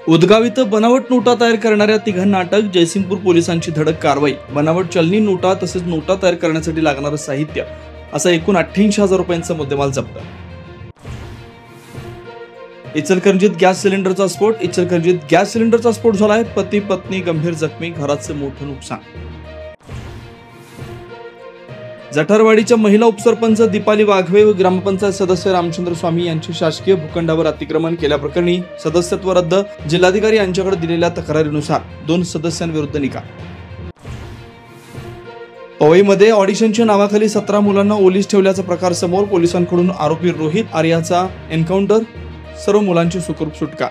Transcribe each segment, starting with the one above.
उदगाव इथं बनावट नोटा तयार करणाऱ्या तिघांना अटक. जयसिंगपूर पोलिसांची धडक कारवाई. बनावट चलनी नोटा तसेच नोटा तयार करण्यासाठी लागणारं साहित्य असा एकूण 88,000 रुपयांचा मुद्देमाल जप्त. इचलकरंजीत गॅस सिलेंडरचा स्फोट. इचलकरंजीत गॅस सिलेंडरचा स्फोट झालाय. पती पत्नी गंभीर जखमी. घराचे मोठं नुकसान. जठारवाडीच्या महिला उपसरपंच दीपाली वाघवे व ग्रामपंचायत सदस्य रामचंद्र स्वामी यांची शासकीय भूखंडावर अतिक्रमण केल्याप्रकरणी सदस्यत्व रद्द. जिल्हाधिकारी यांच्याकडे दिलेल्या तक्रारीनुसार 2 सदस्यांविरुद्ध निकाल. पवईमध्ये ऑडिशनच्या नावाखाली 17 मुलांना ओलीस ठेवल्याचा प्रकार समोर. पोलिसांकडून आरोपी रोहित आर्याचा एन्काउंटर. सर्व मुलांची सुखरूप सुटका.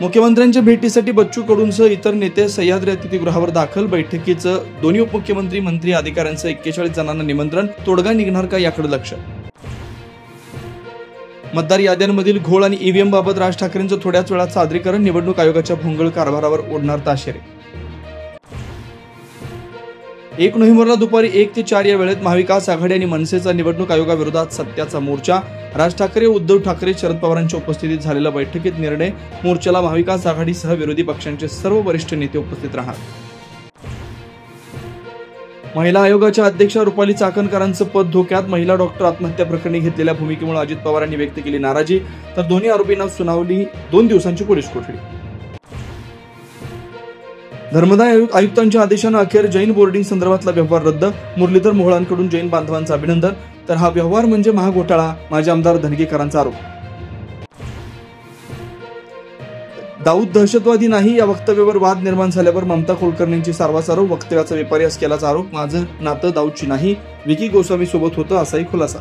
मुख्यमंत्र्यांच्या भेटीसाठी बच्चू कडूंसह इतर नेते सह्याद्री अतिथीगृहावर दाखल. बैठकीचं दोन्ही उपमुख्यमंत्री मंत्री अधिकाऱ्यांचं 41 जणांना निमंत्रण. तोडगा निघणार का याकडे लक्ष. मतदार याद्यांमधील घोळ आणि ईव्हीएम बाबत राज ठाकरेंचं थोड्याच वेळात सादरीकरण. निवडणूक आयोगाच्या भोंगळ कारभारावर ओढणार ताशेरे. 1 नोव्हेंबरला दुपारी 1 ते 4 या वेळेत महाविकास आघाडी आणि मनसेचा निवडणूक आयोगाविरोधात सत्याचा मोर्चा. राज ठाकरे, उद्धव ठाकरे, शरद पवारांच्या उपस्थितीत झालेल्या बैठकीत निर्णय. मोर्चाला महाविकास आघाडीसह विरोधी पक्षांचे सर्व वरिष्ठ नेते उपस्थित राहणार. महिला आयोगाच्या अध्यक्षा रुपाली चाकणकरांचं पद धोक्यात. महिला डॉक्टर आत्महत्या प्रकरणी घेतलेल्या भूमिकेमुळे अजित पवारांनी व्यक्त केली नाराजी. तर दोन्ही आरोपींना सुनावली 2 दिवसांची पोलीस कोठडी. धर्मदाय आयुक्तांच्या आदेशानं अखेर जैन बोर्डिंग संदर्भातला व्यवहार रद्द. मुरलीधर मोहोळांकडून जैन बांधवांचं अभिनंदन. तर हा व्यवहार म्हणजे महाघोटाळा. माजी आमदार धनगेकरांचा आरोप. दाऊद दहशतवादी नाही या वक्तव्यावर वाद निर्माण झाल्यावर ममता कुलकर्णींची सारवासारव. वक्तव्याचा विपर्यास केल्याचा आरोप. माझं नातं दाऊदशी नाही, विकी गोस्वामी सोबत होतं असाही खुलासा.